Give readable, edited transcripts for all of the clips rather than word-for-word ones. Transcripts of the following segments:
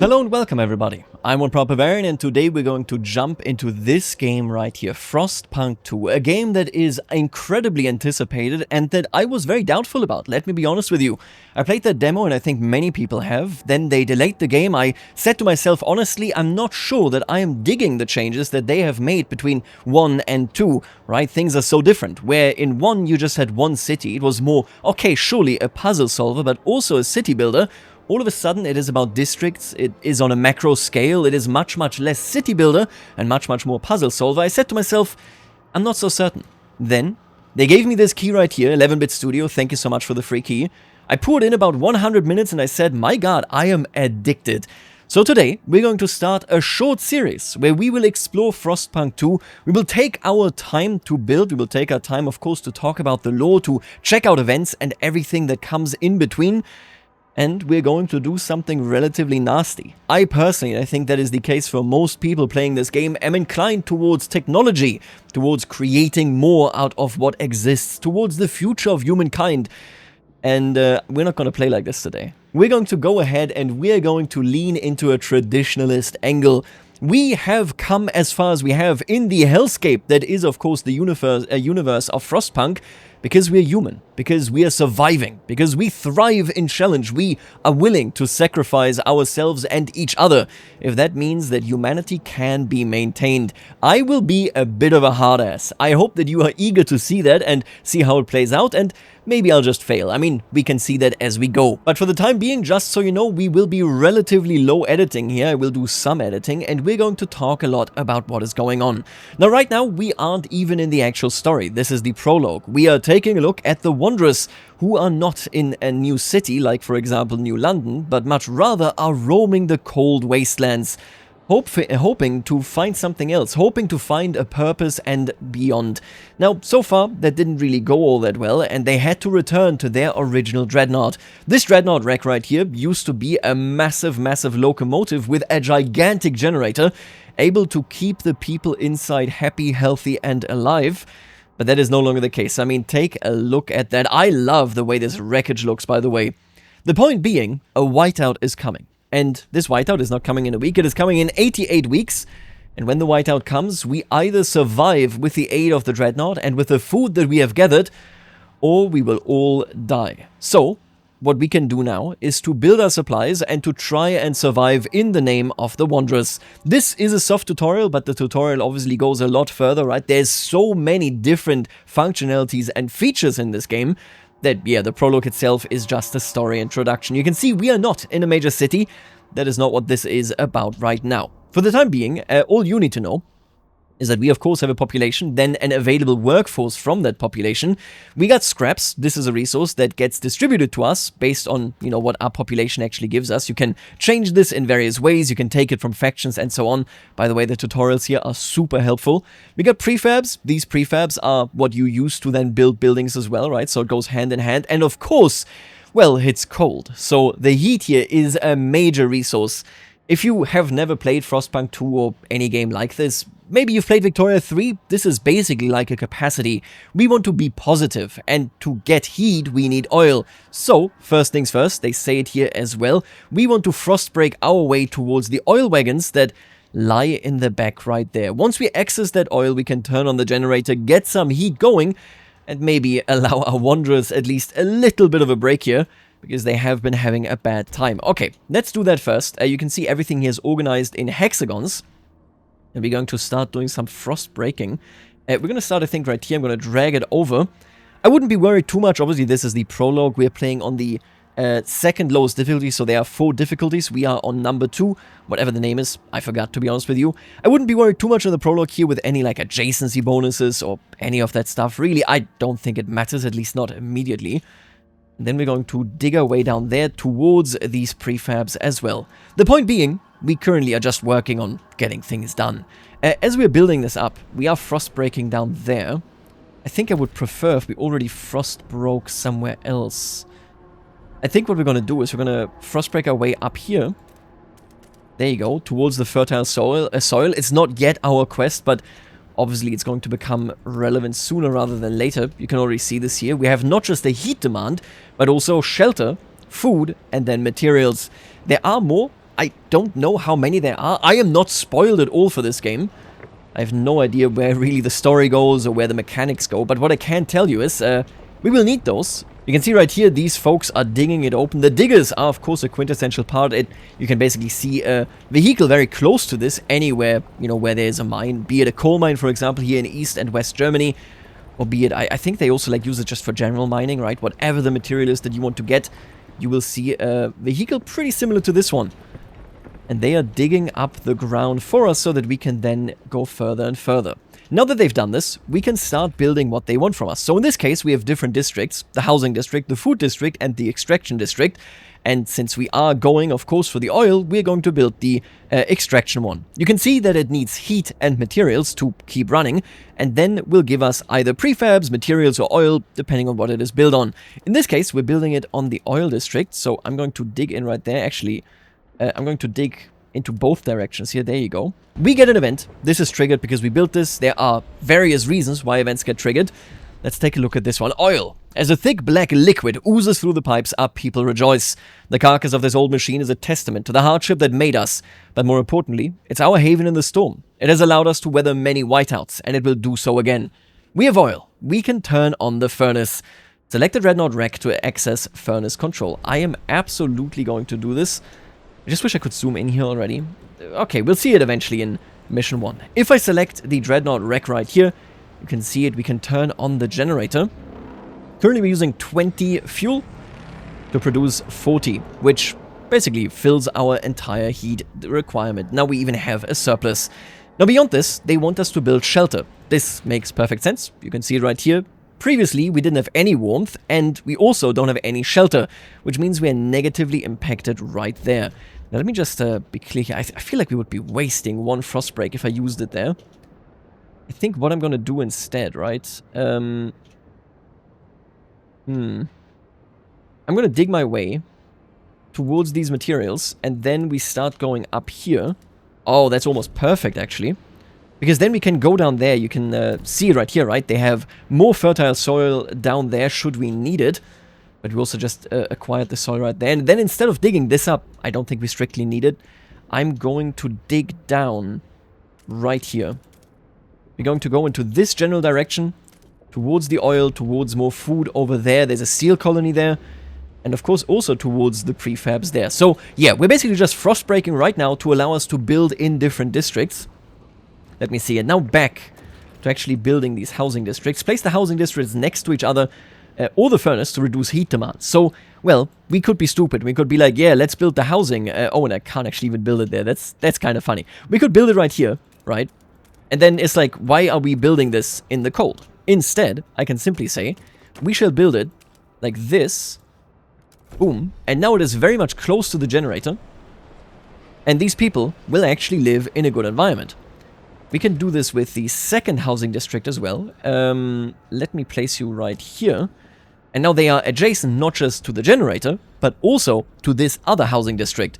Hello and welcome everybody, I'm OneProperVarian and today we're going to jump into this game right here, Frostpunk 2, a game that is incredibly anticipated and that I was very doubtful about, let me be honest with you. I played that demo and I think many people have, then they delayed the game. I said to myself, honestly, I'm not sure that I am digging the changes that they have made between 1 and 2, right? Things are so different, where in 1 you just had one city, it was more, okay, surely a puzzle solver, but also a city builder. All of a sudden it is about districts, it is on a macro scale, it is much less city builder and much more puzzle solver. I said to myself, I'm not so certain. Then they gave me this key right here, 11-bit studio, thank you so much for the free key. I poured in about 100 minutes and I said, my god, I am addicted. So today we're going to start a short series where we will explore Frostpunk 2, we will take our time to build, we will take our time of course to talk about the lore, to check out events and everything that comes in between. And we're going to do something relatively nasty. I think that is the case for most people playing this game, am inclined towards technology, towards creating more out of what exists, towards the future of humankind. And we're not going to play like this today. We're going to go ahead and we're going to lean into a traditionalist angle. We have come as far as we have in the hellscape that is of course the universe of Frostpunk, because we're human, because we are surviving, because we thrive in challenge, we are willing to sacrifice ourselves and each other, if that means that humanity can be maintained. I will be a bit of a hard ass. I hope that you are eager to see that and see how it plays out, and maybe I'll just fail. I mean, we can see that as we go. But for the time being, just so you know, we will be relatively low editing here. I will do some editing, and we're going to talk a lot about what is going on. Now, right now, we aren't even in the actual story. This is the prologue. We are taking a look at the Wanderers, who are not in a new city, like for example New London, but much rather are roaming the cold wastelands, hoping to find something else, hoping to find a purpose and beyond. Now, so far, that didn't really go all that well, and they had to return to their original dreadnought. This dreadnought wreck right here used to be a massive locomotive with a gigantic generator, able to keep the people inside happy, healthy, and alive. But that is no longer the case. I mean, take a look at that. I love the way this wreckage looks, by the way. The point being, a whiteout is coming. And this whiteout is not coming in a week, it is coming in 88 weeks. And when the whiteout comes, we either survive with the aid of the dreadnought and with the food that we have gathered, or we will all die. So, what we can do now is to build our supplies and to try and survive in the name of the Wanderers. This is a soft tutorial, but the tutorial obviously goes a lot further, right? There's so many different functionalities and features in this game that, yeah, the prologue itself is just a story introduction. You can see we are not in a major city. That is not what this is about right now. For the time being, all you need to know is that we of course have a population, then an available workforce from that population. We got scraps. This is a resource that gets distributed to us based on, you know, what our population actually gives us. You can change this in various ways. You can take it from factions and so on. By the way, the tutorials here are super helpful. We got prefabs. These prefabs are what you use to then build buildings as well, right? So it goes hand in hand. And of course, well, it's cold. So the heat here is a major resource. If you have never played Frostpunk 2 or any game like this, maybe you've played Victoria 3, this is basically like a capacity. We want to be positive, and to get heat we need oil. So, first things first, they say it here as well, we want to frostbreak our way towards the oil wagons that lie in the back right there. Once we access that oil, we can turn on the generator, get some heat going, and maybe allow our Wanderers at least a little bit of a break here, because they have been having a bad time. Okay, let's do that first. You can see everything here is organized in hexagons. And we're going to start doing some frost breaking. We're going to start, I think, right here. I'm going to drag it over. I wouldn't be worried too much. Obviously, this is the prologue. We're playing on the second lowest difficulty, so there are 4 difficulties. We are on number 2, whatever the name is. I forgot, to be honest with you. I wouldn't be worried too much on the prologue here with any, like, adjacency bonuses or any of that stuff. Really, I don't think it matters, at least not immediately. And then we're going to dig our way down there towards these prefabs as well. The point being, we currently are just working on getting things done. As we're building this up, we are frost breaking down there. I think I would prefer if we already frost broke somewhere else. I think what we're going to do is we're going to frost break our way up here. There you go, towards the fertile soil. It's not yet our quest, but obviously it's going to become relevant sooner rather than later. You can already see this here. We have not just a heat demand, but also shelter, food, and then materials. There are more. I don't know how many there are. I am not spoiled at all for this game. I have no idea where really the story goes or where the mechanics go, but what I can tell you is we will need those. You can see right here, these folks are digging it open. The diggers are, of course, a quintessential part. You can basically see a vehicle very close to this, anywhere, you know, where there's a mine. Be it a coal mine, for example, here in East and West Germany, or be it, I think they also like use it just for general mining, right? Whatever the material is that you want to get, you will see a vehicle pretty similar to this one. And they are digging up the ground for us so that we can then go further and further. Now that they've done this, we can start building what they want from us. So in this case, we have different districts: the housing district, the food district, and the extraction district. And since we are going, of course, for the oil, we're going to build the extraction one. You can see that it needs heat and materials to keep running, and then will give us either prefabs, materials, or oil, depending on what it is built on. In this case, we're building it on the oil district, so I'm going to dig in right there. Actually, I'm going to dig into both directions here. There you go. We get an event. This is triggered because we built this. There are various reasons why events get triggered. Let's take a look at this one. Oil. As a thick black liquid oozes through the pipes, our people rejoice. The carcass of this old machine is a testament to the hardship that made us. But more importantly, it's our haven in the storm. It has allowed us to weather many whiteouts, and it will do so again. We have oil. We can turn on the furnace. Select the Dreadnought Rec to access furnace control. I am absolutely going to do this. I just wish I could zoom in here already. Okay, we'll see it eventually in Mission 1. If I select the Dreadnought Rec right here, you can see it. We can turn on the generator. Currently we're using 20 fuel to produce 40, which basically fills our entire heat requirement. Now we even have a surplus. Now beyond this, they want us to build shelter. This makes perfect sense. You can see it right here. Previously, we didn't have any warmth, and we also don't have any shelter, which means we are negatively impacted right there. Now, let me just be clear here. I feel like we would be wasting one frost break if I used it there. I think what I'm going to do instead, right? I'm going to dig my way towards these materials, and then we start going up here. Oh, that's almost perfect, actually. Because then we can go down there. You can see it right here, right? They have more fertile soil down there should we need it. But we also just acquired the soil right there. And then instead of digging this up, I don't think we strictly need it. I'm going to dig down right here. We're going to go into this general direction. Towards the oil, towards more food over there. There's a seal colony there. And of course also towards the prefabs there. So yeah, we're basically just frost breaking right now to allow us to build in different districts. Let me see it. Now back to actually building these housing districts. Place the housing districts next to each other or the furnace to reduce heat demand. So, well, we could be stupid. We could be like, yeah, let's build the housing. Oh, and I can't actually even build it there. That's kind of funny. We could build it right here, right? And then it's like, why are we building this in the cold? Instead, I can simply say, we shall build it like this. Boom. And now it is very much close to the generator. And these people will actually live in a good environment. We can do this with the second housing district as well. Let me place you right here. And now they are adjacent not just to the generator, but also to this other housing district.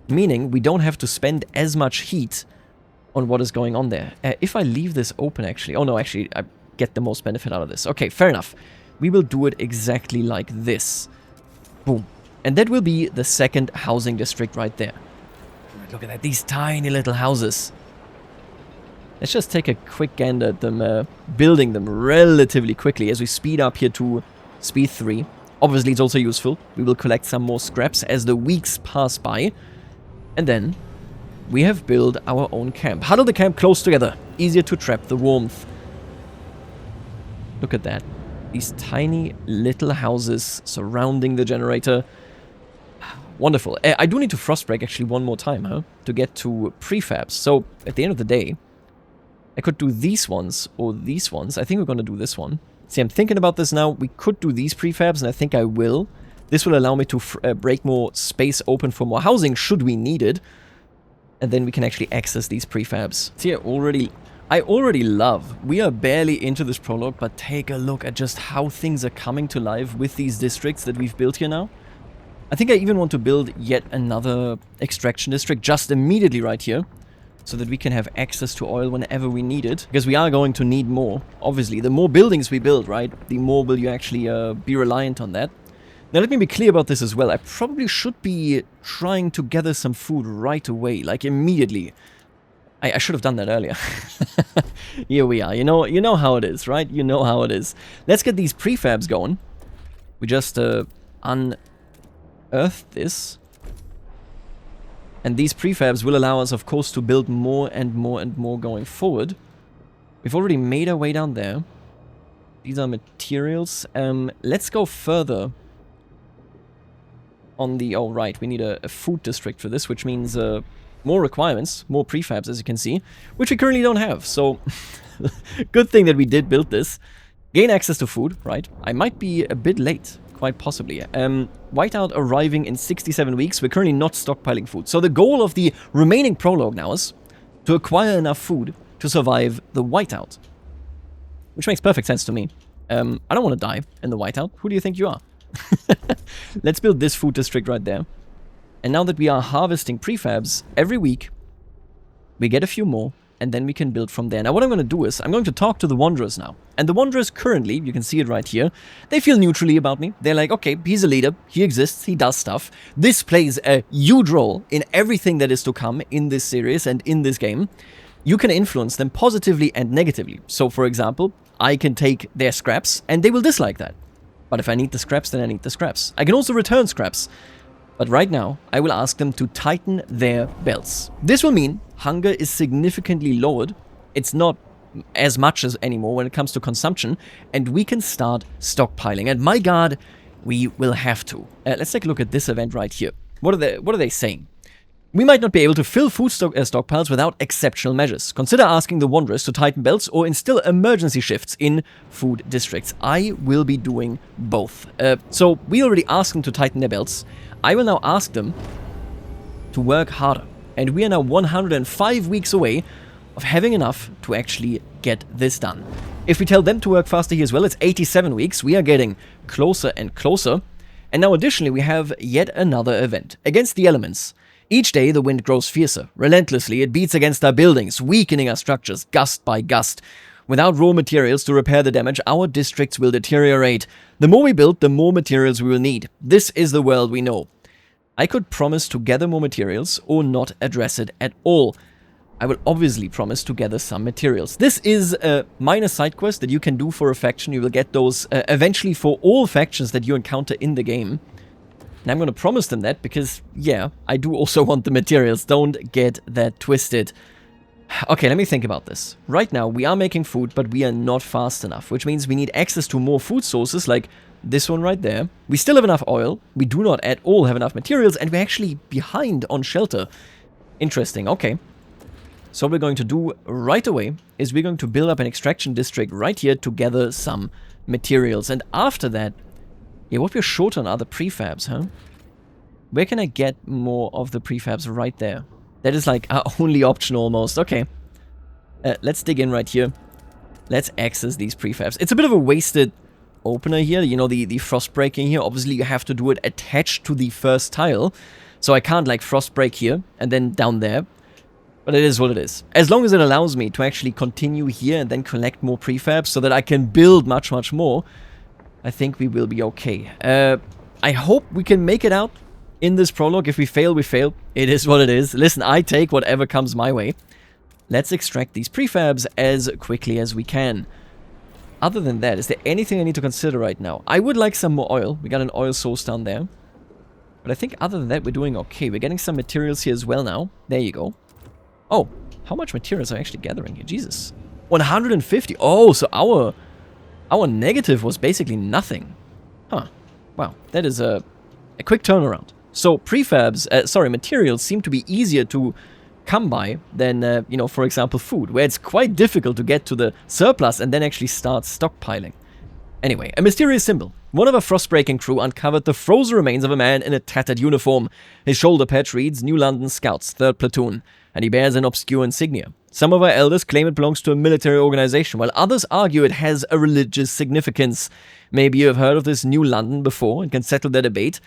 Meaning we don't have to spend as much heat on what is going on there. If I leave this open actually... Oh no, actually I get the most benefit out of this. Okay, fair enough. We will do it exactly like this. Boom. And that will be the second housing district right there. Look at that, these tiny little houses. Let's just take a quick gander at them, building them relatively quickly as we speed up here to speed 3. Obviously, it's also useful. We will collect some more scraps as the weeks pass by. And then we have built our own camp. Huddle the camp close together. Easier to trap the warmth. Look at that. These tiny little houses surrounding the generator. Wonderful. I do need to frost break actually one more time, huh? To get to prefabs. So, at the end of the day, I could do these ones or these ones. I think we're going to do this one. See, I'm thinking about this now. We could do these prefabs, and I think I will. This will allow me to break more space open for more housing, should we need it. And then we can actually access these prefabs. See, I already love. We are barely into this prologue, but take a look at just how things are coming to life with these districts that we've built here now. I think I even want to build yet another extraction district just immediately right here, so that we can have access to oil whenever we need it. Because we are going to need more. Obviously, the more buildings we build, right, the more will you actually be reliant on that. Now let me be clear about this as well. I probably should be trying to gather some food right away, like immediately. I should have done that earlier. Here we are. You know how it is, right? You know how it is. Let's get these prefabs going. We just unearthed this. And these prefabs will allow us, of course, to build more and more and more going forward. We've already made our way down there. These are materials. Let's go further on the... Oh, right. We need a food district for this, which means more requirements, more prefabs, as you can see, which we currently don't have. So, good thing that we did build this. Gain access to food, right? I might be a bit late. Quite possibly. Whiteout arriving in 67 weeks. We're currently not stockpiling food. So the goal of the remaining prologue now is to acquire enough food to survive the whiteout. Which makes perfect sense to me. I don't want to die in the whiteout. Who do you think you are? Let's build this food district right there. And now that we are harvesting prefabs every week, we get a few more. And then we can build from there. Now what I'm going to do is, I'm going to talk to the Wanderers now. And the Wanderers currently, you can see it right here, they feel neutrally about me. They're like, okay, he's a leader, he exists, he does stuff. This plays a huge role in everything that is to come in this series and in this game. You can influence them positively and negatively. So for example, I can take their scraps and they will dislike that. But if I need the scraps, then I need the scraps. I can also return scraps. But right now, I will ask them to tighten their belts. This will mean hunger is significantly lowered. It's not as much as anymore when it comes to consumption. And we can start stockpiling. And my god, we will have to. Let's take a look at this event right here. What are they saying? We might not be able to fill food stockpiles without exceptional measures. Consider asking the Wanderers to tighten belts or instill emergency shifts in food districts. I will be doing both. So we already asked them to tighten their belts. I will now ask them to work harder. And we are now 105 weeks away of having enough to actually get this done. If we tell them to work faster here as well, it's 87 weeks. We are getting closer and closer. And now additionally, we have yet another event. Against the elements. Each day, the wind grows fiercer. Relentlessly, it beats against our buildings, weakening our structures, gust by gust. Without raw materials to repair the damage, our districts will deteriorate. The more we build, the more materials we will need. This is the world we know. I could promise to gather more materials or not address it at all. I will obviously promise to gather some materials. This is a minor side quest that you can do for a faction. You will get those eventually for all factions that you encounter in the game. And I'm going to promise them that because, yeah, I do also want the materials. Don't get that twisted. Okay, let me think about this. Right now, we are making food, but we are not fast enough, which means we need access to more food sources, like this one right there. We still have enough oil. We do not at all have enough materials, and we're actually behind on shelter. Interesting, okay. So what we're going to do right away is we're going to build up an extraction district right here to gather some materials. And after that, yeah, what we're short on are the prefabs, huh? Where can I get more of the prefabs? Right there. That is like our only option almost. Okay. Let's dig in right here. Let's access these prefabs. It's a bit of a wasted opener here. You know, the frost breaking here. Obviously, you have to do it attached to the first tile. So I can't like frost break here and then down there. But it is what it is. As long as it allows me to actually continue here and then collect more prefabs so that I can build much, much more, I think we will be okay. I hope we can make it out in this prologue. If we fail, we fail. It is what it is. Listen, I take whatever comes my way. Let's extract these prefabs as quickly as we can. Other than that, is there anything I need to consider right now? I would like some more oil. We got an oil source down there. But I think other than that, we're doing okay. We're getting some materials here as well now. There you go. Oh, how much materials are I actually gathering here? Jesus. 150. Oh, so our negative was basically nothing. Huh. Wow, that is a quick turnaround. So prefabs, materials seem to be easier to come by than, you know, for example, food, where it's quite difficult to get to the surplus and then actually start stockpiling. Anyway, a mysterious symbol. One of our frost-breaking crew uncovered the frozen remains of a man in a tattered uniform. His shoulder patch reads New London Scouts, 3rd Platoon, and he bears an obscure insignia. Some of our elders claim it belongs to a military organization, while others argue it has a religious significance. Maybe you have heard of this New London before and can settle the debate.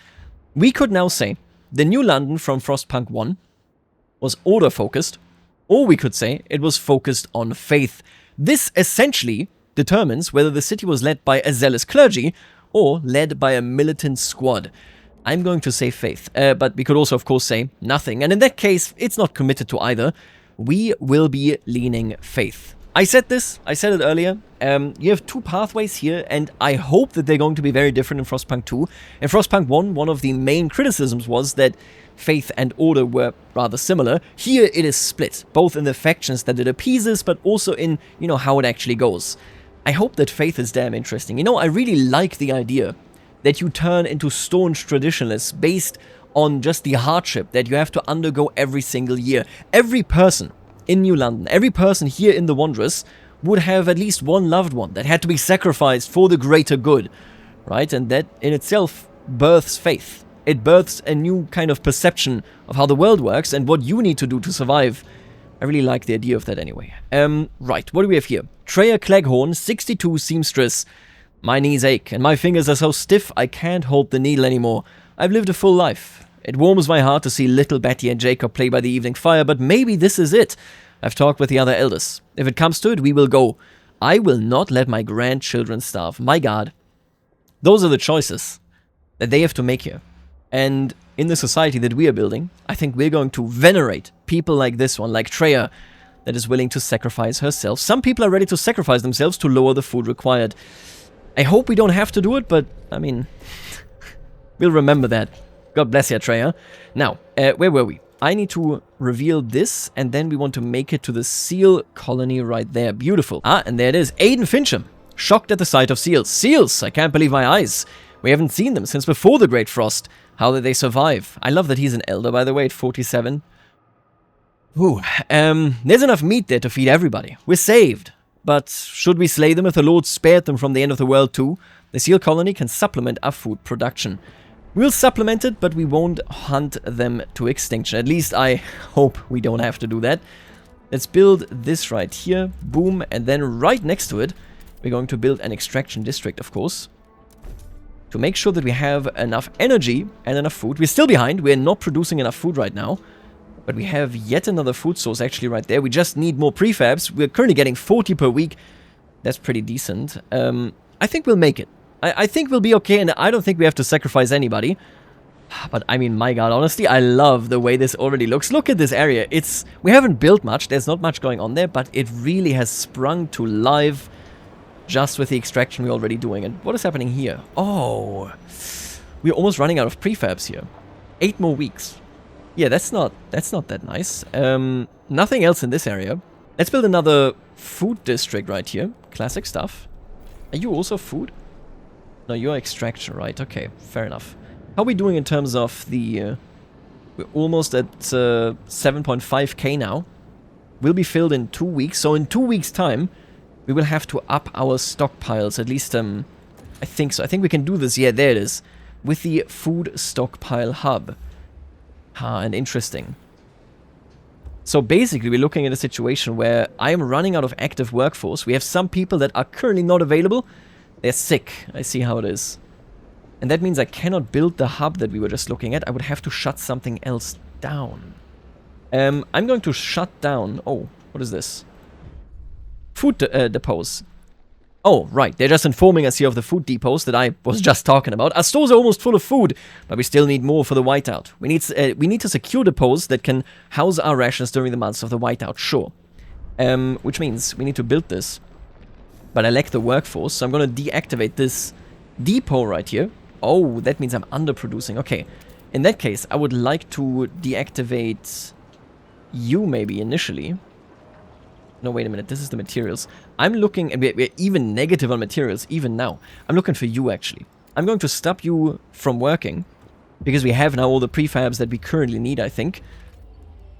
We could now say the New London from Frostpunk 1 was order-focused, or we could say it was focused on faith. This essentially determines whether the city was led by a zealous clergy or led by a militant squad. I'm going to say faith, but we could also, of course, say nothing. And in that case, it's not committed to either. We will be leaning faith. I said this, I said it earlier. You have two pathways here, and I hope that they're going to be very different in Frostpunk 2. In Frostpunk 1, one of the main criticisms was that faith and order were rather similar. Here it is split, both in the factions that it appeases, but also in, you know, how it actually goes. I hope that faith is damn interesting. You know, I really like the idea that you turn into staunch traditionalists based on just the hardship that you have to undergo every single year. Every person in New London, every person here in the Wanderers would have at least one loved one that had to be sacrificed for the greater good, right? And that in itself births faith. It births a new kind of perception of how the world works and what you need to do to survive. I really like the idea of that anyway. Right, what do we have here? Treya Cleghorn, 62 seamstress. My knees ache, and my fingers are so stiff I can't hold the needle anymore. I've lived a full life. It warms my heart to see little Betty and Jacob play by the evening fire, but maybe this is it. I've talked with the other elders. If it comes to it, we will go. I will not let my grandchildren starve. My God. Those are the choices that they have to make here. And in the society that we are building, I think we're going to venerate people like this one, like Treya, that is willing to sacrifice herself. Some people are ready to sacrifice themselves to lower the food required. I hope we don't have to do it, but, I mean, we'll remember that. God bless you, Treya. Now, where were we? I need to reveal this, and then we want to make it to the seal colony right there. Beautiful. Ah, and there it is. Aiden Fincham. Shocked at the sight of seals. Seals! I can't believe my eyes. We haven't seen them since before the Great Frost. How did they survive? I love that he's an elder, by the way, at 47. Ooh, there's enough meat there to feed everybody. We're saved. But should we slay them if the Lord spared them from the end of the world too? The seal colony can supplement our food production. We'll supplement it, but we won't hunt them to extinction. At least I hope we don't have to do that. Let's build this right here. Boom. And then right next to it, we're going to build an extraction district, of course. To make sure that we have enough energy and enough food. We're still behind. We're not producing enough food right now. But we have yet another food source actually right there. We just need more prefabs. We're currently getting 40 per week. That's pretty decent. I think we'll make it. I think we'll be okay, and I don't think we have to sacrifice anybody. But I mean, my God, honestly, I love the way this already looks. Look at this area. We haven't built much. There's not much going on there, but it really has sprung to life just with the extraction we're already doing. And what is happening here? Oh, we're almost running out of prefabs here. 8 more weeks. Yeah, that's not that nice. Nothing else in this area. Let's build another food district right here. Classic stuff. Are you also food? No, you're extraction, right? Okay, fair enough. How are we doing in terms of the... we're almost at 7.5k now. Will be filled in 2 weeks. So in 2 weeks' time, we will have to up our stockpiles. At least, I think so. I think we can do this. Yeah, there it is. With the food stockpile hub. Ah, and interesting. So basically, we're looking at a situation where I am running out of active workforce. We have some people that are currently not available. They're sick. I see how it is. And that means I cannot build the hub that we were just looking at. I would have to shut something else down. I'm going to shut down... Oh, what is this? Food depots. Oh, right. They're just informing us here of the food depots that I was just talking about. Our stores are almost full of food, but we still need more for the whiteout. We need to secure depots that can house our rations during the months of the whiteout, sure. Which means we need to build this. But I lack the workforce, so I'm going to deactivate this depot right here. Oh, that means I'm underproducing. Okay. In that case, I would like to deactivate you maybe initially. No, wait a minute. This is the materials. I'm looking... and we're even negative on materials, even now. I'm looking for you, actually. I'm going to stop you from working. Because we have now all the prefabs that we currently need, I think.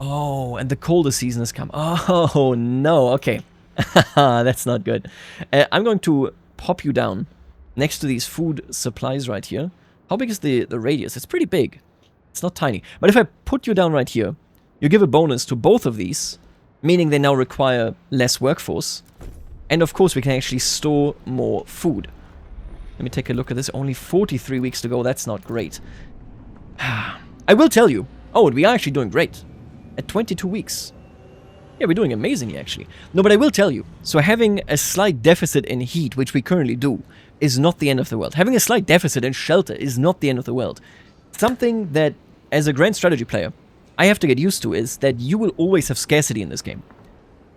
Oh, and the colder season has come. Oh, no. Okay. That's not good. I'm going to pop you down next to these food supplies right here. How big is the radius? It's pretty big. It's not tiny. But if I put you down right here, you give a bonus to both of these, meaning they now require less workforce. And of course, we can actually store more food. Let me take a look at this. Only 43 weeks to go. That's not great. I will tell you. Oh, we are actually doing great. At 22 weeks. Yeah, we're doing amazingly, actually. No, but I will tell you. So having a slight deficit in heat, which we currently do, is not the end of the world. Having a slight deficit in shelter is not the end of the world. Something that, as a grand strategy player, I have to get used to is that you will always have scarcity in this game.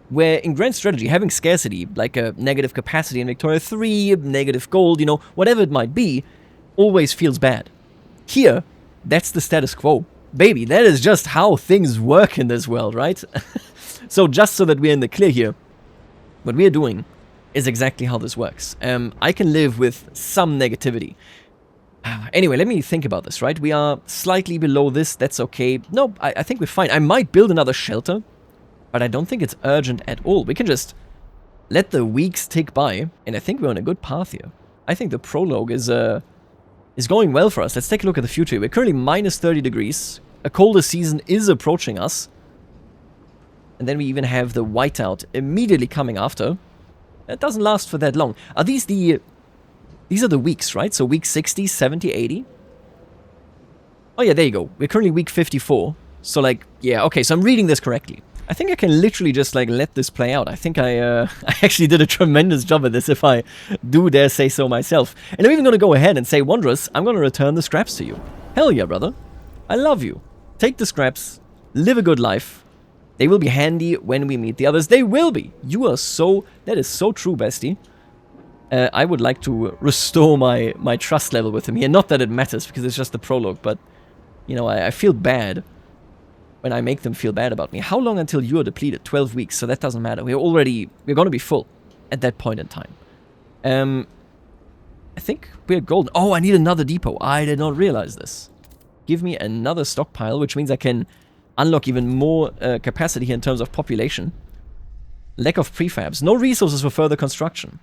Where in grand strategy, having scarcity, like a negative capacity in Victoria 3, negative gold, you know, whatever it might be, always feels bad. Here, that's the status quo. Baby, that is just how things work in this world, right? So just so that we're in the clear here, what we're doing is exactly how this works. I can live with some negativity. Anyway, let me think about this, right? We are slightly below this, that's okay. No, I think we're fine. I might build another shelter, but I don't think it's urgent at all. We can just let the weeks tick by, and I think we're on a good path here. I think the prologue is going well for us. Let's take a look at the future. We're currently minus 30 degrees. A colder season is approaching us. And then we even have the whiteout immediately coming after. It doesn't last for that long. Are these the... These are the weeks, right? So week 60, 70, 80. Oh yeah, there you go. We're currently week 54. So like, yeah, okay, so I'm reading this correctly. I think I can literally just like let this play out. I think I actually did a tremendous job at this if I do dare say so myself. And I'm even going to go ahead and say, Wanderers, I'm going to return the scraps to you. Hell yeah, brother. I love you. Take the scraps. Live a good life. They will be handy when we meet the others. They will be. You are so... That is so true, bestie. I would like to restore my trust level with him here. Not that it matters, because it's just the prologue, but, you know, I feel bad when I make them feel bad about me. How long until you are depleted? 12 weeks, so that doesn't matter. We're going to be full at that point in time. I think we're golden. Oh, I need another depot. I did not realize this. Give me another stockpile, which means I can unlock even more capacity here in terms of population. Lack of prefabs. No resources for further construction.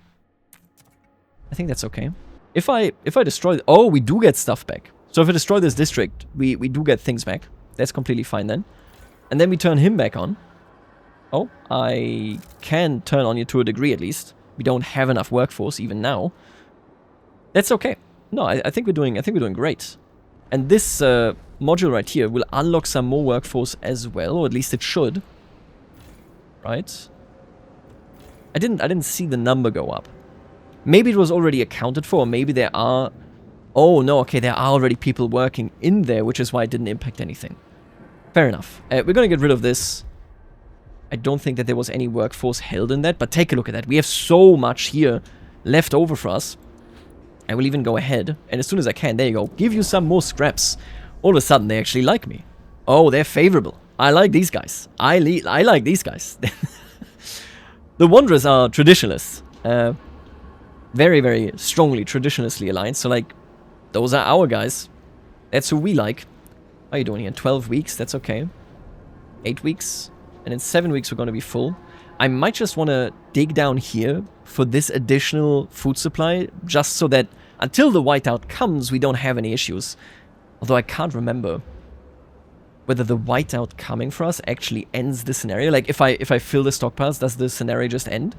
I think that's okay. If I destroy... Oh, we do get stuff back. So if I destroy this district, we do get things back. That's completely fine then. And then we turn him back on. Oh, I can turn on you to a degree at least. We don't have enough workforce even now. That's okay. No, I think we're doing great. And this module right here will unlock some more workforce as well, or at least it should. Right? I didn't see the number go up. Maybe it was already accounted for, or maybe there are... Oh, no, okay, there are already people working in there, which is why it didn't impact anything. Fair enough. We're going to get rid of this. I don't think that there was any workforce held in that, but take a look at that. We have so much here left over for us. I will even go ahead, and as soon as I can, there you go, give you some more scraps. All of a sudden, they actually like me. Oh, they're favorable. I like these guys. I like these guys. The Wanderers are traditionalists. Very, very strongly traditionalistly aligned. So, like, those are our guys. That's who we like. How are you doing here? 12 weeks? That's okay. 8 weeks. And in 7 weeks, we're going to be full. I might just want to dig down here for this additional food supply, just so that until the whiteout comes, we don't have any issues. Although I can't remember whether the whiteout coming for us actually ends the scenario. Like, if I fill the stockpiles, does the scenario just end?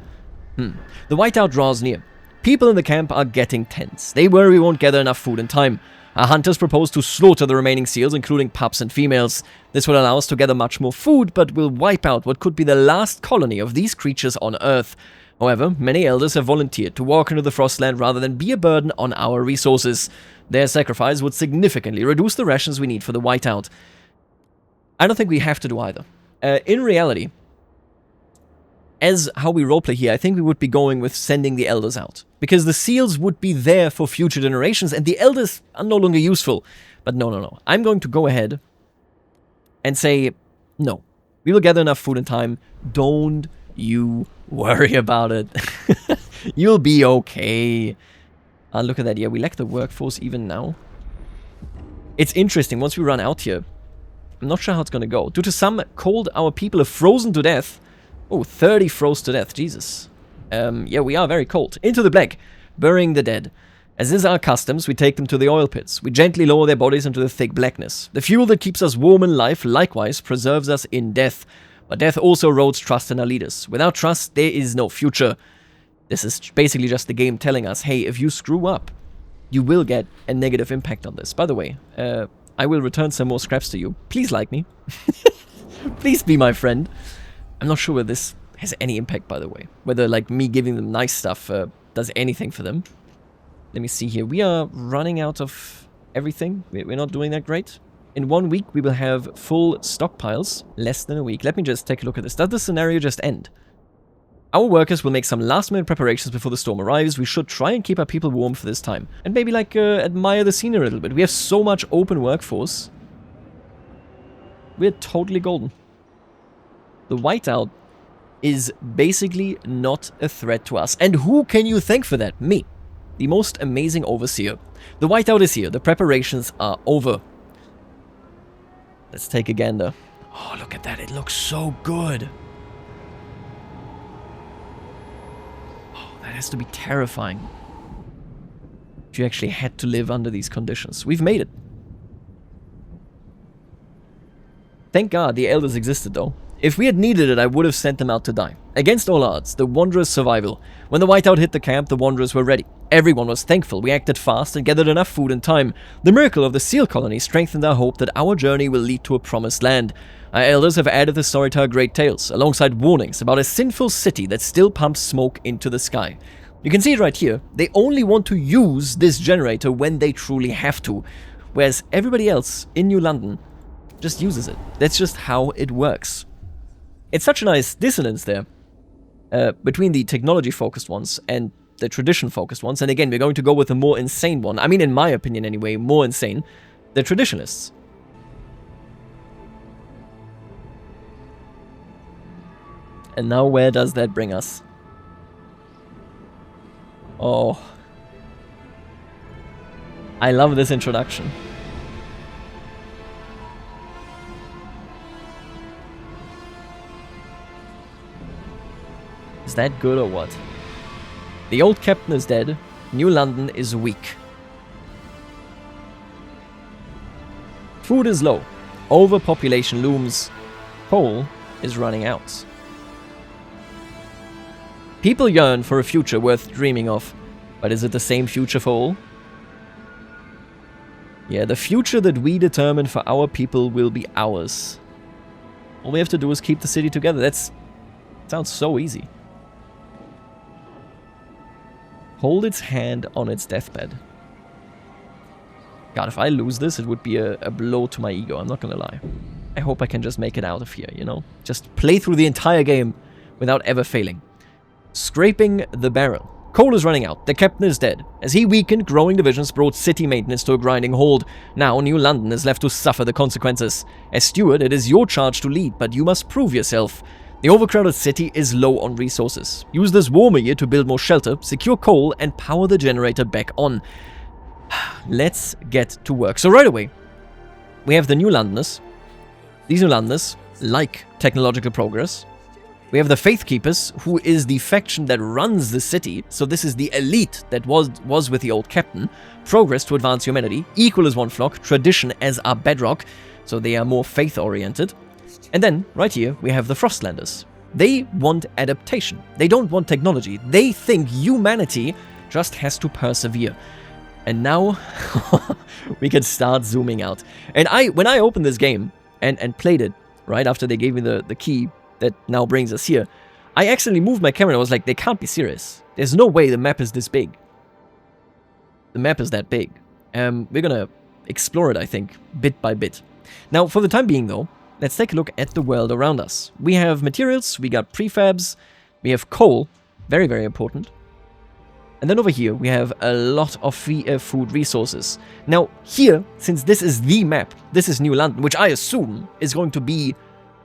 The whiteout draws near. People in the camp are getting tense. They worry we won't gather enough food in time. Our hunters propose to slaughter the remaining seals, including pups and females. This will allow us to gather much more food, but will wipe out what could be the last colony of these creatures on Earth. However, many elders have volunteered to walk into the Frostland rather than be a burden on our resources. Their sacrifice would significantly reduce the rations we need for the whiteout. I don't think we have to do either. In reality, as how we roleplay here, I think we would be going with sending the elders out. Because the seals would be there for future generations, and the elders are no longer useful. But no. I'm going to go ahead and say, no. We will gather enough food in time. Don't you worry about it. You'll be okay. Look at that. Yeah, we lack the workforce even now. It's interesting. Once we run out here, I'm not sure how it's going to go. Due to some cold, our people are frozen to death. Oh, 30 froze to death. Jesus. Yeah, we are very cold. Into the black. Burying the dead. As is our customs, we take them to the oil pits. We gently lower their bodies into the thick blackness. The fuel that keeps us warm in life likewise preserves us in death. But death also erodes trust in our leaders. Without trust, there is no future. This is basically just the game telling us, hey, if you screw up, you will get a negative impact on this. By the way, I will return some more scraps to you. Please like me. Please be my friend. I'm not sure whether this has any impact, by the way. Whether, like, me giving them nice stuff does anything for them. Let me see here. We are running out of everything. We're not doing that great. In 1 week, we will have full stockpiles. Less than a week. Let me just take a look at this. Does the scenario just end? Our workers will make some last-minute preparations before the storm arrives. We should try and keep our people warm for this time. And maybe, like, admire the scenery a little bit. We have so much open workforce. We're totally golden. The whiteout is basically not a threat to us. And who can you thank for that? Me. The most amazing overseer. The whiteout is here. The preparations are over. Let's take a gander. Oh, look at that. It looks so good. Oh, that has to be terrifying. If you actually had to live under these conditions. We've made it. Thank God the elders existed, though. If we had needed it, I would have sent them out to die. Against all odds, the Wanderers' survival. When the whiteout hit the camp, the Wanderers were ready. Everyone was thankful. We acted fast and gathered enough food in time. The miracle of the seal colony strengthened our hope that our journey will lead to a promised land. Our elders have added the story to our great tales, alongside warnings about a sinful city that still pumps smoke into the sky. You can see it right here. They only want to use this generator when they truly have to, whereas everybody else in New London just uses it. That's just how it works. It's such a nice dissonance there between the technology-focused ones and the tradition-focused ones. And again, we're going to go with the more insane one. I mean, in my opinion anyway, more insane. The traditionalists. And now where does that bring us? Oh. I love this introduction. Is that good or what? The old captain is dead. New London is weak. Food is low. Overpopulation looms. Coal is running out. People yearn for a future worth dreaming of. But is it the same future for all? Yeah, the future that we determine for our people will be ours. All we have to do is keep the city together. That sounds so easy. Hold its hand on its deathbed. God, if I lose this, it would be a blow to my ego, I'm not gonna lie. I hope I can just make it out of here, you know? Just play through the entire game without ever failing. Scraping the barrel. Coal is running out. The captain is dead. As he weakened, growing divisions brought city maintenance to a grinding halt. Now, New London is left to suffer the consequences. As steward, it is your charge to lead, but you must prove yourself. The overcrowded city is low on resources. Use this warmer year to build more shelter, secure coal, and power the generator back on. Let's get to work. So right away, we have the New Londoners. These New Londoners like technological progress. We have the Faith Keepers, who is the faction that runs the city. So this is the elite that was with the old captain. Progress to advance humanity. Equal as one flock. Tradition as our bedrock. So they are more faith-oriented. And then, right here, we have the Frostlanders. They want adaptation. They don't want technology. They think humanity just has to persevere. And now, we can start zooming out. And when I opened this game and played it, right after they gave me the key that now brings us here, I accidentally moved my camera and I was like, they can't be serious. There's no way the map is this big. The map is that big. We're gonna explore it, I think, bit by bit. Now, for the time being, though, let's take a look at the world around us. We have materials, we got prefabs, we have coal, very, very important. And then over here, we have a lot of food resources. Now, here, since this is the map, this is New London, which I assume is going to be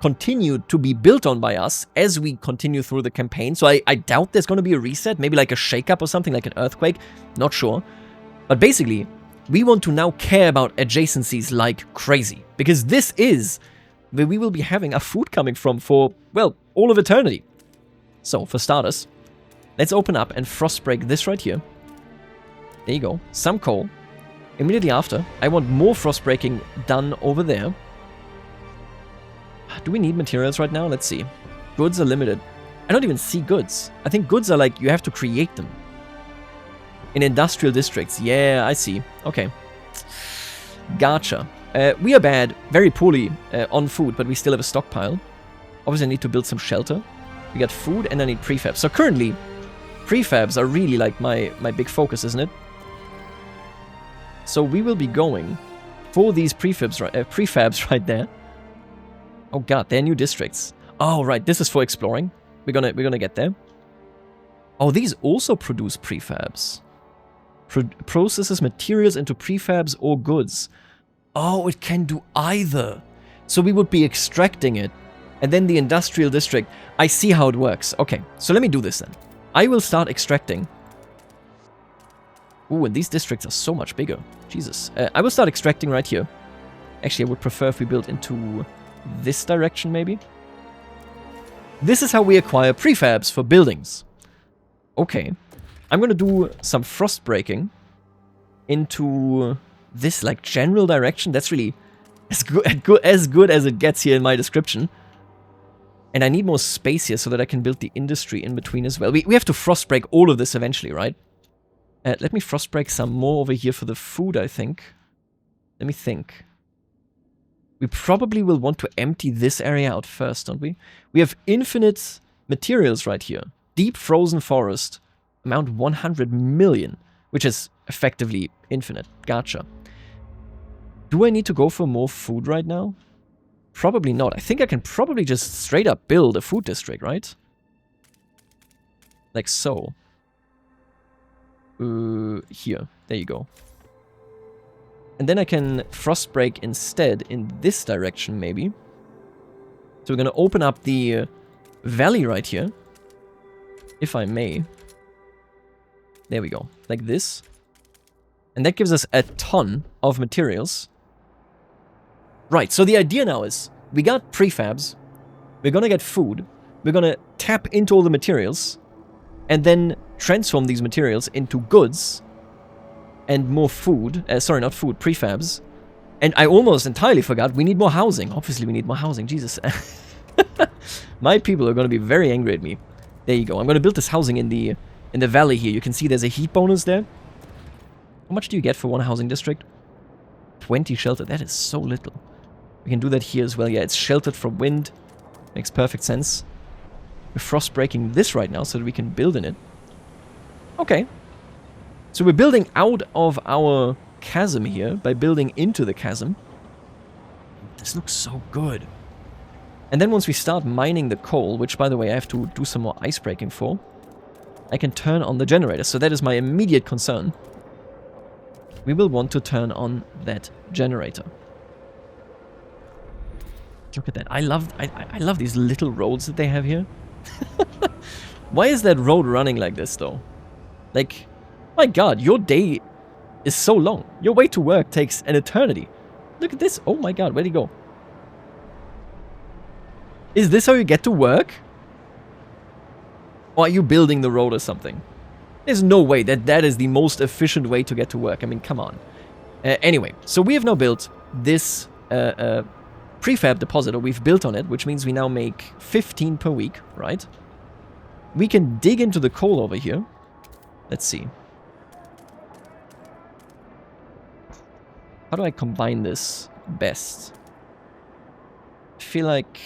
continued to be built on by us as we continue through the campaign. So I doubt there's going to be a reset, maybe like a shakeup or something, like an earthquake, not sure. But basically, we want to now care about adjacencies like crazy, because this is where we will be having our food coming from for, well, all of eternity. So, for starters, let's open up and frostbreak this right here. There you go. Some coal. Immediately after, I want more frostbreaking done over there. Do we need materials right now? Let's see. Goods are limited. I don't even see goods. I think goods are like, you have to create them. In industrial districts. Yeah, I see. Okay. Gotcha. We are bad, very poorly on food, but we still have a stockpile Obviously, I need to build some shelter. We got food, and I need prefabs. So currently, prefabs are really like my big focus, isn't it? So we will be going for these prefabs right there. Oh god, they're new districts. Oh right, this is for exploring. We're gonna get there. Oh, these also produce prefabs. Processes materials into prefabs or goods. Oh, it can do either. So we would be extracting it. And then the industrial district. I see how it works. Okay, so let me do this then. I will start extracting. Ooh, and these districts are so much bigger. Jesus. I will start extracting right here. Actually, I would prefer if we build into this direction, maybe. This is how we acquire prefabs for buildings. Okay. I'm gonna do some frost breaking into this, like, general direction. That's really as good as it gets here in my description. And I need more space here so that I can build the industry in between as well. We have to frost break all of this eventually, right? Let me frost break some more over here for the food, I think. Let me think. We probably will want to empty this area out first, don't we? We have infinite materials right here. Deep frozen forest. Amount 100 million, which is effectively infinite. Gotcha. Do I need to go for more food right now? Probably not. I think I can probably just straight up build a food district, right? Like so. Here. There you go. And then I can frost break instead in this direction, maybe. So we're going to open up the valley right here. If I may. There we go. Like this. And that gives us a ton of materials. Right, so the idea now is, we got prefabs, we're gonna get food, we're gonna tap into all the materials, and then transform these materials into goods, and more food, sorry, not food, prefabs. And I almost entirely forgot, we need more housing. Obviously we need more housing, Jesus. My people are gonna be very angry at me. There you go, I'm gonna build this housing in the valley here. You can see there's a heat bonus there. How much do you get for one housing district? 20 shelter, that is so little. We can do that here as well. Yeah, it's sheltered from wind. Makes perfect sense. We're frost breaking this right now so that we can build in it. Okay. So we're building out of our chasm here by building into the chasm. This looks so good. And then once we start mining the coal, which by the way I have to do some more ice breaking for, I can turn on the generator. So that is my immediate concern. We will want to turn on that generator. Look at that. I love these little roads that they have here. Why is that road running like this, though? Like, my god, your day is so long. Your way to work takes an eternity. Look at this. Oh my god, where'd he go? Is this how you get to work? Or are you building the road or something? There's no way that is the most efficient way to get to work. I mean, come on. Anyway, so we have now built this prefab depositor. We've built on it, which means we now make 15 per week, right? We can dig into the coal over here. Let's see. How do I combine this best? I feel like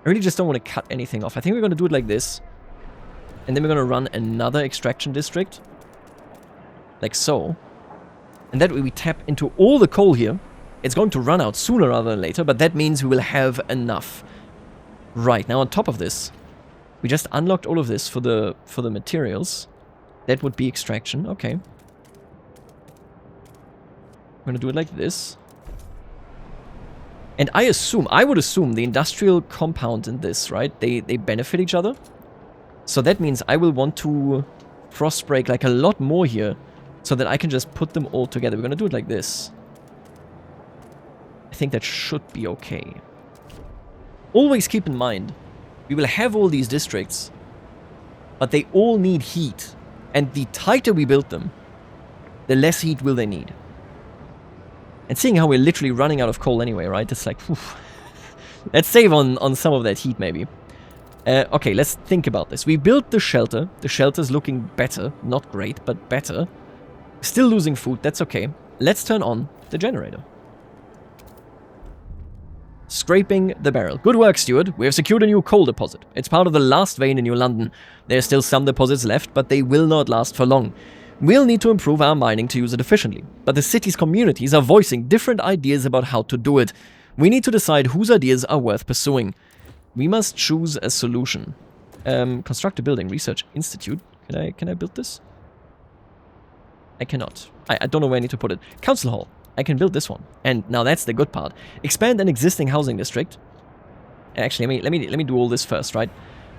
I really just don't want to cut anything off. I think we're going to do it like this. And then we're going to run another extraction district. Like so. And that way we tap into all the coal here. It's going to run out sooner rather than later, but that means we will have enough. Right, now on top of this, we just unlocked all of this for the materials. That would be extraction, okay. I'm gonna do it like this. And I would assume the industrial compound and this, right? They benefit each other. So that means I will want to frost break like a lot more here so that I can just put them all together. We're gonna do it like this. I think that should be okay. Always keep in mind, we will have all these districts, but they all need heat. And the tighter we build them, the less heat will they need. And seeing how we're literally running out of coal anyway, right? It's like, whew. Let's save on some of that heat maybe. Okay, let's think about this. We built the shelter. The shelter's looking better. Not great, but better. Still losing food, that's okay. Let's turn on the generator. Scraping the barrel. Good work, Steward. We have secured a new coal deposit. It's part of the last vein in New London. There are still some deposits left, but they will not last for long. We'll need to improve our mining to use it efficiently, but the city's communities are voicing different ideas about how to do it. We need to decide whose ideas are worth pursuing. We must choose a solution. Construct a building. Research Institute. Can I build this? I cannot. I don't know where I need to put it. Council Hall. I can build this one. And now that's the good part. Expand an existing housing district. Actually, let me do all this first, right?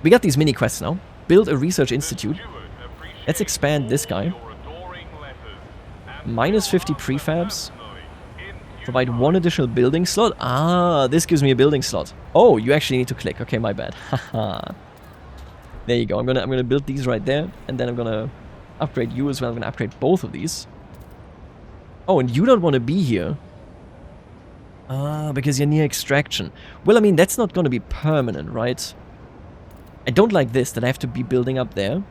We got these mini quests now. Build a research institute. Let's expand this guy. Minus 50 prefabs. Provide 1 additional building slot. Ah, this gives me a building slot. Oh, you actually need to click. Okay, my bad. Haha. There you go. I'm gonna build these right there, and then I'm gonna upgrade you as well. I'm gonna upgrade both of these. Oh, and you don't want to be here. Ah, because you're near extraction. Well, I mean, that's not gonna be permanent, right? I don't like this, that I have to be building up there.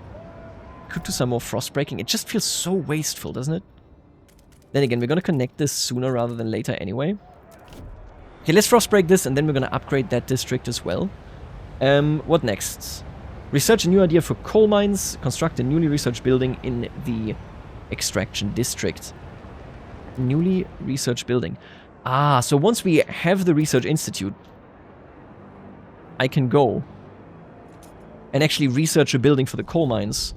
Could do some more frost breaking. It just feels so wasteful, doesn't it? Then again, we're gonna connect this sooner rather than later anyway. Okay, let's frost break this, and then we're gonna upgrade that district as well. What next? Research a new idea for coal mines. Construct a newly researched building in the extraction district. Newly researched building. Ah, so once we have the research institute, I can go and actually research a building for the coal mines.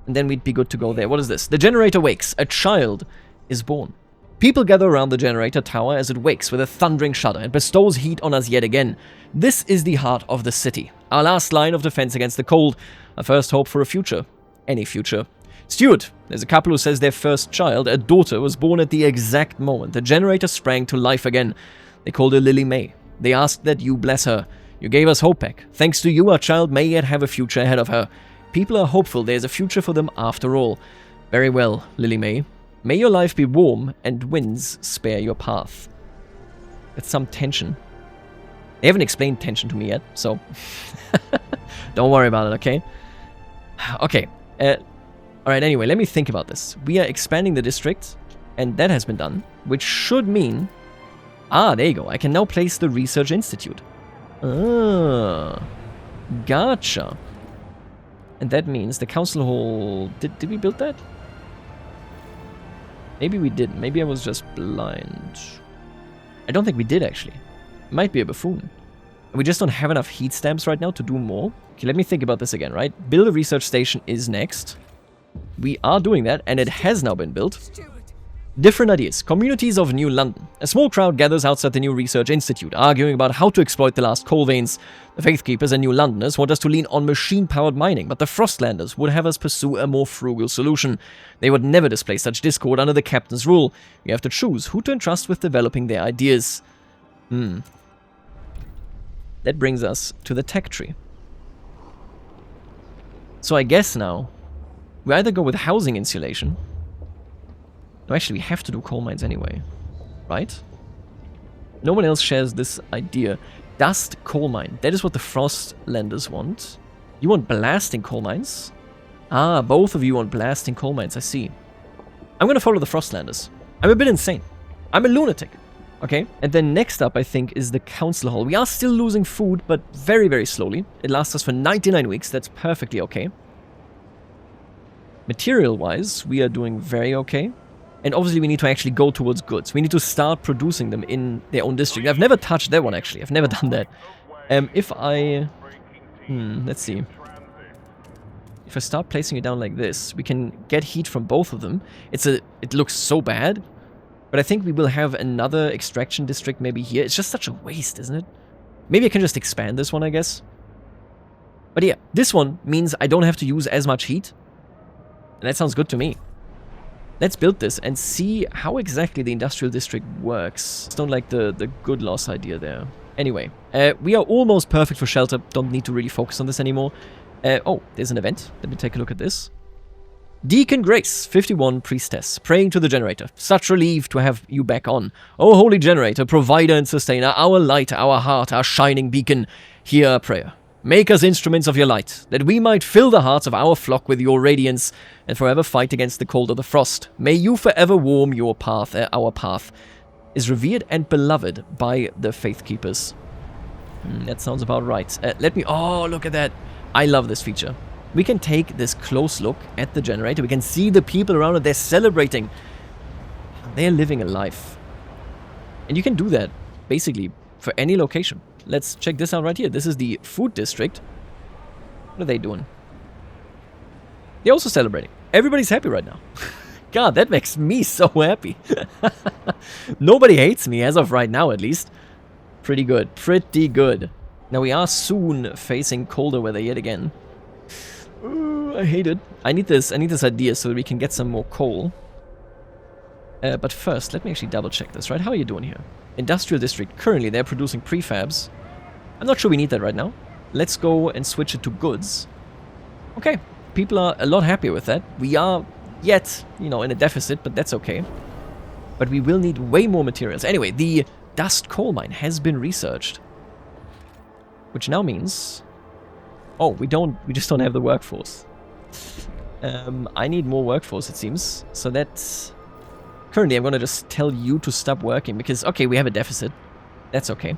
And then we'd be good to go there. What is this? The generator wakes. A child is born. People gather around the generator tower as it wakes with a thundering shudder and bestows heat on us yet again. This is the heart of the city. Our last line of defense against the cold. Our first hope for a future. Any future. Steward, there's a couple who says their first child, a daughter, was born at the exact moment the generator sprang to life again. They called her Lily May. They asked that you bless her. You gave us hope back. Thanks to you, our child may yet have a future ahead of her. People are hopeful there's a future for them after all. Very well, Lily May. May your life be warm and winds spare your path. That's some tension. They haven't explained tension to me yet, so don't worry about it, okay? Okay. Alright, anyway, let me think about this. We are expanding the district, and that has been done, which should mean... Ah, there you go. I can now place the Research Institute. Ah, gotcha. And that means the council hall... Did we build that? Maybe we didn't. Maybe I was just blind. I don't think we did, actually. Might be a buffoon. We just don't have enough heat stamps right now to do more. Okay, let me think about this again, right? Build a research station is next. We are doing that, and it has now been built. Different ideas. Communities of New London. A small crowd gathers outside the new Research Institute, arguing about how to exploit the last coal veins. The Faith Keepers and New Londoners want us to lean on machine-powered mining, but the Frostlanders would have us pursue a more frugal solution. They would never display such discord under the captain's rule. You have to choose who to entrust with developing their ideas. That brings us to the tech tree. So I guess now, we either go with housing insulation. No, actually, we have to do coal mines anyway, right? No one else shares this idea. Dust coal mine. That is what the Frostlanders want. You want blasting coal mines? Ah, both of you want blasting coal mines, I see. I'm gonna follow the Frostlanders. I'm a bit insane. I'm a lunatic. Okay, and then next up, I think, is the Council Hall. We are still losing food, but very, very slowly. It lasts us for 99 weeks. That's perfectly okay. Material-wise, we are doing very okay. And obviously we need to actually go towards goods. We need to start producing them in their own district. I've never touched that one, actually. I've never done that. If I... let's see. If I start placing it down like this, we can get heat from both of them. It looks so bad. But I think we will have another extraction district maybe here. It's just such a waste, isn't it? Maybe I can just expand this one, I guess. But yeah, this one means I don't have to use as much heat. And that sounds good to me. Let's build this and see how exactly the industrial district works. Just don't like the good loss idea there. Anyway, we are almost perfect for shelter. Don't need to really focus on this anymore. Oh, there's an event. Let me take a look at this. Deacon Grace, 51 priestess, praying to the generator. Such relief to have you back on. Oh, holy generator, provider and sustainer, our light, our heart, our shining beacon. Hear our prayer. Make us instruments of your light, that we might fill the hearts of our flock with your radiance, and forever fight against the cold of the frost. May you forever warm your path, our path. is revered and beloved by the Faith Keepers. That sounds about right. Oh, look at that. I love this feature. We can take this close look at the generator. We can see the people around it. They're celebrating. They're living a life. And you can do that, basically, for any location. Let's check this out right here. This is the food district. What are they doing? They're also celebrating. Everybody's happy right now. God, that makes me so happy. Nobody hates me, as of right now at least. Pretty good. Pretty good. Now we are soon facing colder weather yet again. I hate it. I need this idea so that we can get some more coal. But first, let me actually double check this, right? How are you doing here? Industrial district. Currently, they're producing prefabs. I'm not sure we need that right now. Let's go and switch it to goods. Okay. People are a lot happier with that. We are yet, in a deficit, but that's okay. But we will need way more materials. Anyway, the dust coal mine has been researched. Which now means... Oh, we just don't have the workforce. I need more workforce, it seems. So that's... Currently, I'm going to just tell you to stop working because, okay, we have a deficit. That's okay.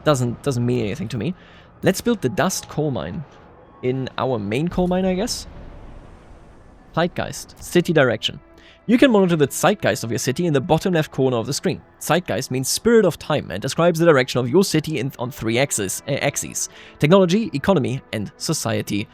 Doesn't mean anything to me. Let's build the dust coal mine in our main coal mine, I guess. Zeitgeist, city direction. You can monitor the zeitgeist of your city in the bottom left corner of the screen. Zeitgeist means spirit of time and describes the direction of your city on 3 axes. Technology, economy, and society.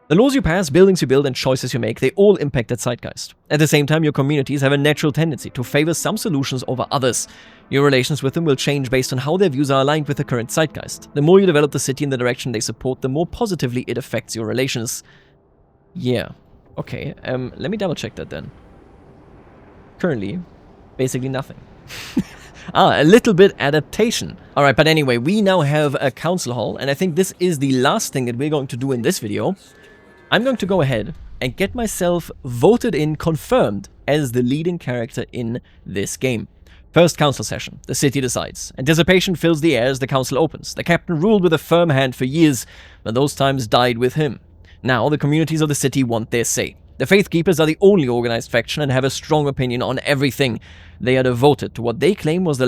The laws you pass, buildings you build, and choices you make, they all impact that zeitgeist. At the same time, your communities have a natural tendency to favor some solutions over others. Your relations with them will change based on how their views are aligned with the current zeitgeist. The more you develop the city in the direction they support, the more positively it affects your relations. Yeah. Okay, let me double check that then. Currently, basically nothing. A little bit adaptation. Alright, but anyway, we now have a council hall, and I think this is the last thing that we're going to do in this video. I'm going to go ahead and get myself voted in, confirmed, as the leading character in this game. First council session. The city decides. Anticipation fills the air as the council opens. The captain ruled with a firm hand for years, but those times died with him. Now, the communities of the city want their say. The Faith Keepers are the only organized faction and have a strong opinion on everything. They are devoted to what they claim was the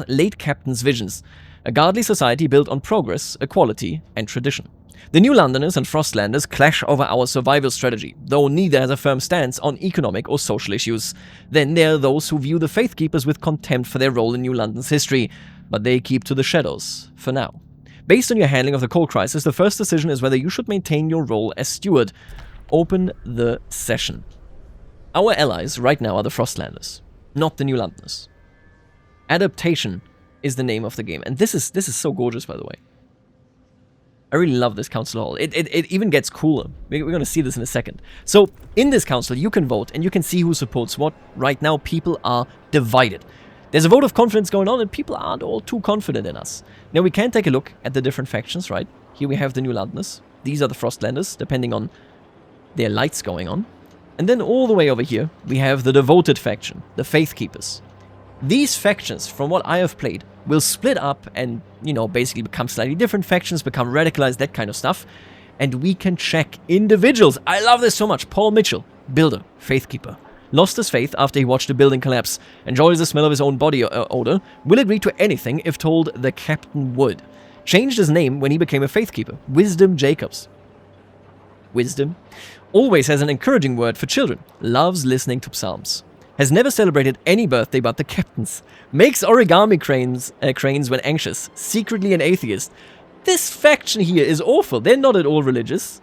late captain's visions. A godly society built on progress, equality, and tradition. The New Londoners and Frostlanders clash over our survival strategy, though neither has a firm stance on economic or social issues. Then there are those who view the Faith Keepers with contempt for their role in New London's history, but they keep to the shadows, for now. Based on your handling of the coal crisis, the first decision is whether you should maintain your role as steward. Open the session. Our allies right now are the Frostlanders, not the New Londoners. Adaptation is the name of the game, and this is so gorgeous, by the way. I really love this council hall. It even gets cooler. We're going to see this in a second. So, in this council, you can vote, and you can see who supports what. Right now, people are divided. There's a vote of confidence going on, and people aren't all too confident in us. Now, we can take a look at the different factions, right? Here we have the New Londoners. These are the Frostlanders, depending on their lights going on. And then all the way over here, we have the devoted faction, the Faith Keepers. These factions, from what I have played, will split up and, basically become slightly different factions, become radicalized, that kind of stuff. And we can check individuals. I love this so much. Paul Mitchell, builder, Faith Keeper. Lost his faith after he watched a building collapse. Enjoys the smell of his own body odor. Will agree to anything if told the captain would. Changed his name when he became a Faith Keeper. Wisdom Jacobs. Wisdom. Always has an encouraging word for children. Loves listening to psalms. Has never celebrated any birthday but the captain's. Makes origami cranes when anxious. Secretly an atheist. This faction here is awful. They're not at all religious.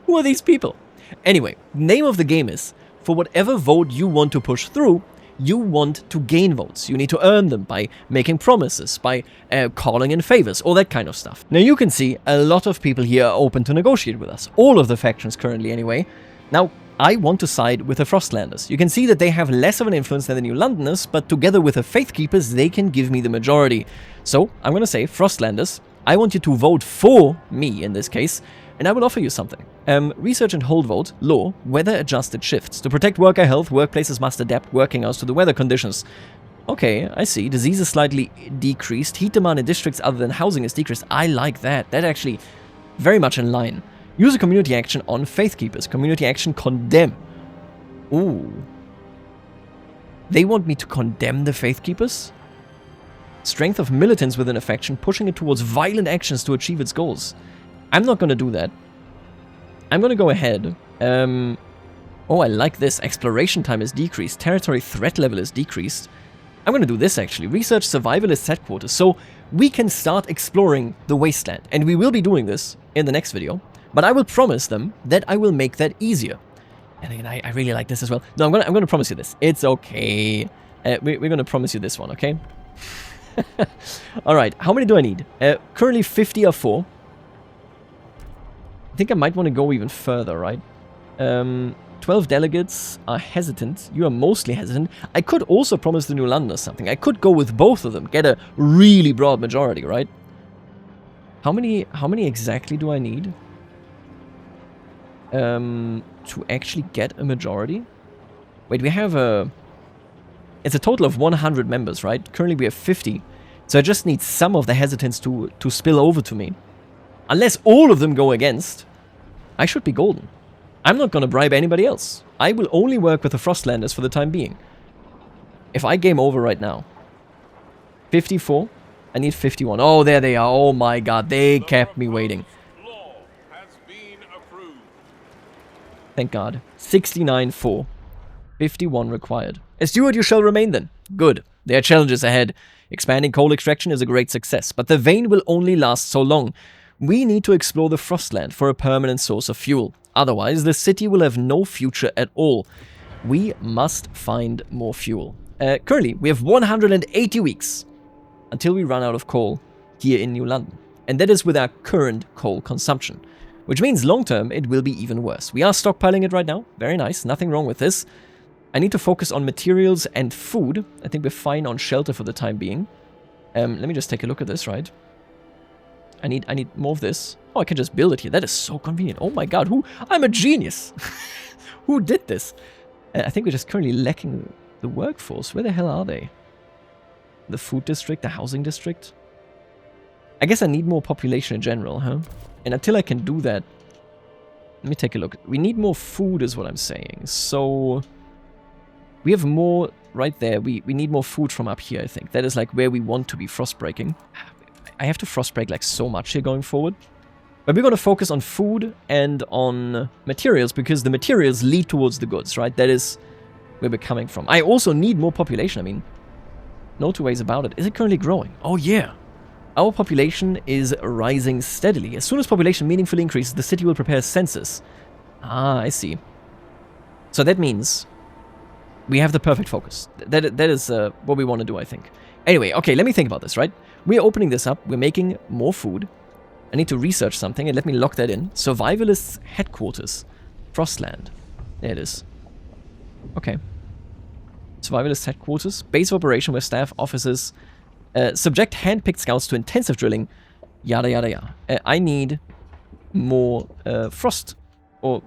Who are these people? Anyway, name of the game is, for whatever vote you want to push through, you want to gain votes. You need to earn them by making promises, by calling in favors, all that kind of stuff. Now you can see a lot of people here are open to negotiate with us. All of the factions currently anyway. Now, I want to side with the Frostlanders. You can see that they have less of an influence than the New Londoners, but together with the Faith Keepers, they can give me the majority. So, I'm going to say, Frostlanders, I want you to vote for me in this case, and I will offer you something. Research and hold vote, law, weather-adjusted shifts. To protect worker health, workplaces must adapt working hours to the weather conditions. Okay, I see. Disease is slightly decreased. Heat demand in districts other than housing is decreased. I like that. That actually very much in line. Use a community action on Faith Keepers. Community action condemn. Ooh. They want me to condemn the Faithkeepers? Strength of militants within a faction, pushing it towards violent actions to achieve its goals. I'm not going to do that. I'm going to go ahead. Oh, I like this. Exploration time is decreased. Territory threat level is decreased. I'm going to do this, actually. Research survivalist headquarters. So we can start exploring the wasteland. And we will be doing this in the next video. But I will promise them that I will make that easier. And again, I really like this as well. No, I'm going to promise you this. It's okay. We're going to promise you this one, okay? Alright, how many do I need? Currently 50 are 4. I think I might want to go even further, right? 12 delegates are hesitant. You are mostly hesitant. I could also promise the New Londoners something. I could go with both of them. Get a really broad majority, right? How many exactly do I need? To actually get a majority? Wait, we have a... It's a total of 100 members, right? Currently we have 50. So I just need some of the hesitants to spill over to me. Unless all of them go against, I should be golden. I'm not going to bribe anybody else. I will only work with the Frostlanders for the time being. If I game over right now. 54. I need 51. Oh, there they are. Oh my god. They kept me waiting. Thank god. 69-4. 51 required. As steward, you shall remain then. Good. There are challenges ahead. Expanding coal extraction is a great success, but the vein will only last so long. We need to explore the Frostland for a permanent source of fuel. Otherwise, the city will have no future at all. We must find more fuel. Currently, we have 180 weeks until we run out of coal here in New London. And that is with our current coal consumption. Which means long-term, it will be even worse. We are stockpiling it right now. Very nice. Nothing wrong with this. I need to focus on materials and food. I think we're fine on shelter for the time being. Let me just take a look at this, right? I need more of this. Oh, I can just build it here. That is so convenient. Oh my god, I'm a genius. Who did this? I think we're just currently lacking the workforce. Where the hell are they? The food district, the housing district? I guess I need more population in general, huh? And until I can do that, let me take a look. We need more food is what I'm saying. So we have more right there. We need more food from up here, I think. That is like where we want to be frost breaking. I have to frost break like so much here going forward. But we're going to focus on food and on materials because the materials lead towards the goods, right? That is where we're coming from. I also need more population. I mean, no two ways about it. Is it currently growing? Oh, yeah. Our population is rising steadily. As soon as population meaningfully increases, the city will prepare a census. Ah, I see. So that means we have the perfect focus. That is what we want to do, I think. Anyway, okay, let me think about this, right? We're opening this up. We're making more food. I need to research something, and let me lock that in. Survivalists headquarters. Frostland. There it is. Okay. Survivalist headquarters. Base of operation where staff, officers... subject hand-picked scouts to intensive drilling. Yada, yada, yada. I need more frost. Or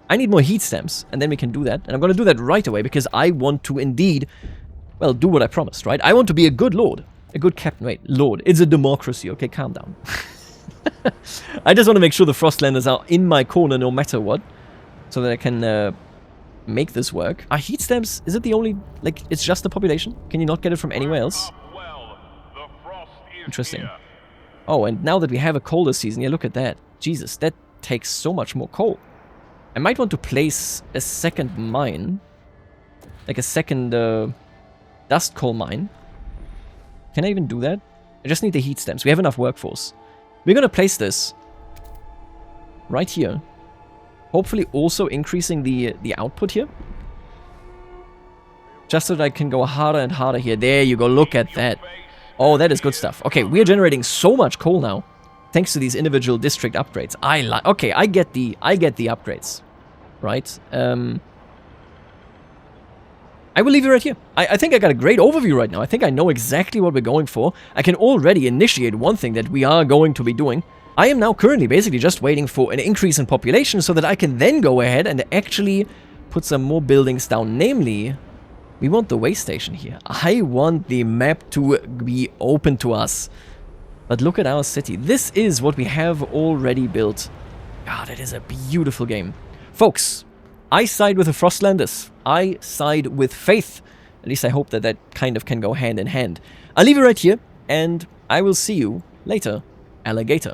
I need more heat stamps. And then we can do that. And I'm going to do that right away because I want to indeed, well, do what I promised, right? I want to be a good lord. A good captain. Wait, lord. It's a democracy. Okay, calm down. I just want to make sure the Frostlanders are in my corner no matter what. So that I can make this work. Are heat stamps, is it the only, like, it's just the population? Can you not get it from anywhere else? Interesting. Oh, and now that we have a colder season, yeah, look at that. Jesus, that takes so much more coal. I might want to place a second mine. Like a second dust coal mine. Can I even do that? I just need the heat stamps. We have enough workforce. We're going to place this right here. Hopefully also increasing the output here. Just so that I can go harder and harder here. There you go. Look at that. Oh, that is good stuff. Okay, we're generating so much coal now. Thanks to these individual district upgrades. Okay, I get the upgrades. Right? I will leave it right here. I think I got a great overview right now. I think I know exactly what we're going for. I can already initiate one thing that we are going to be doing. I am now currently basically just waiting for an increase in population so that I can then go ahead and actually put some more buildings down. Namely, we want the way station here. I want the map to be open to us. But look at our city. This is what we have already built. God, it is a beautiful game. Folks, I side with the Frostlanders. I side with faith. At least I hope that that kind of can go hand in hand. I'll leave it right here, and I will see you later, alligator.